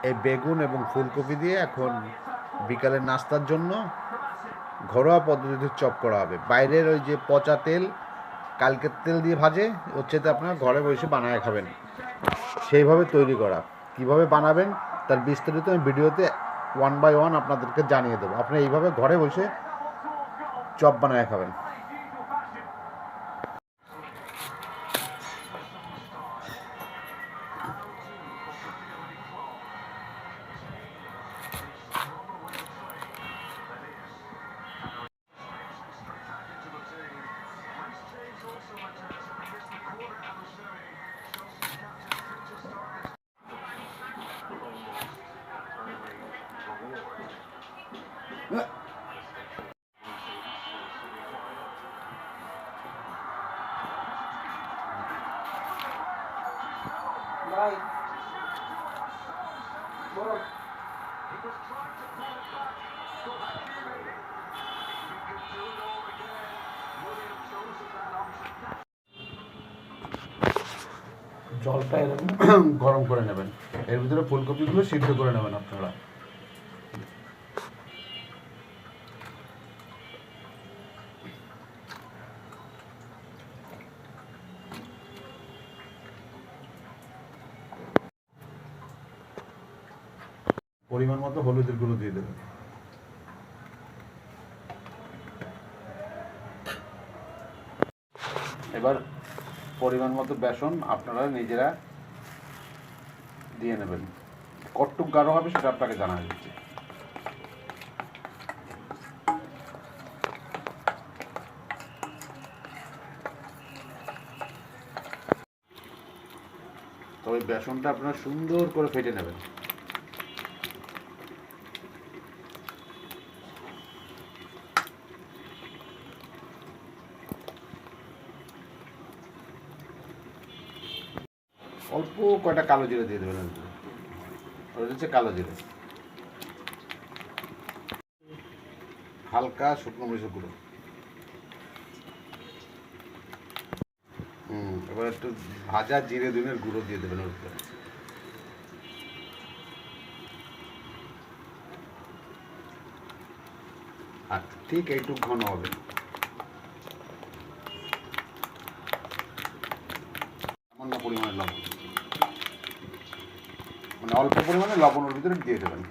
এই বেগুন এবং ফুলকপি দিয়ে এখন বিকালের নাস্তার জন্য ঘরোয়া পদ্ধতিতে চপ করা হবে। বাইরের ওই যে পচা তেল, কালকের তেল দিয়ে ভাজে, হচ্ছে আপনারা ঘরে বসে বানায় খাবেন। সেইভাবে তৈরি করা, কিভাবে বানাবেন তার বিস্তারিত আমি ভিডিওতে 1 বাই 1 আপনাদেরকে জানিয়ে দেবো। আপনি এইভাবে ঘরে বসে চপ বানায় খাবেন। ভাই বড় জলটা এরকম গরম করে নেবেন, এর ভিতরে ফুলকপিগুলো সিদ্ধ করে নেবেন আপনারা। পরিমাণ মতো হলুদের গুঁড়ো দিয়ে দেবেন। এবার পরিমাণ মতো বেসন আপনারা নিজেরা দিয়ে নেবেন। কতটুকু গাঢ় হবে সেটা আপনাকে জানা যাচ্ছে। তো ওই বেসনটা আপনারা সুন্দর করে ফেটে নেবেন। অল্প কয়টা কালো জিরে দিয়ে দেবেন, ওটা হচ্ছে কালো জিরে, হালকা শুকনো মরিচের গুঁড়ো। এবার একটু ভাজা জিরে ধনের গুঁড়ো দিয়ে দেবেন ওর উপরে। আর ঠিক এইটুকু ঘন হবে। সামান্য পরিমাণে লবণ, মানে অল্প পরিমাণে লবণ ওর ভিতরে দিয়ে দেবেন।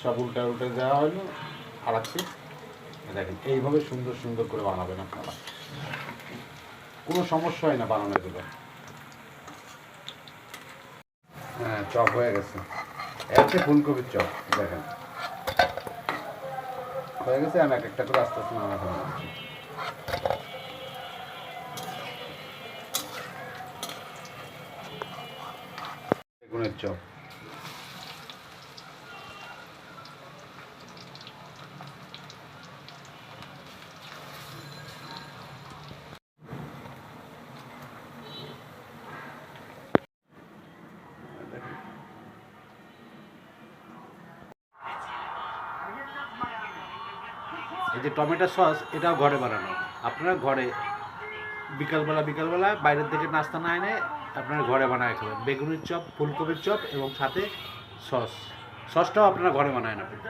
সব উল্টা উল্টে দেওয়া হলো। আর একটু দেখেন এইভাবে সুন্দর সুন্দর করে বানাবেন আপনারা, কোনো সমস্যা হয় না বানানো এগুলো। হ্যাঁ, চপ হয়ে গেছে। একটা ফুলকপির চপ দেখেন হয়ে গেছে। আমি এক একটা করে আস্তে আস্তে নানা বানাচ্ছি। বেগুনের চপ, এই যে টমেটো সস, এটাও ঘরে বানানো। আপনারা ঘরে বিকালবেলা বাইরের থেকে নাস্তা না এনে আপনারা ঘরে বানায় খাবেন। বেগুনের চপ, ফুলকপির চপ এবং সাথে সসটাও আপনারা ঘরে বানায় নেবেন।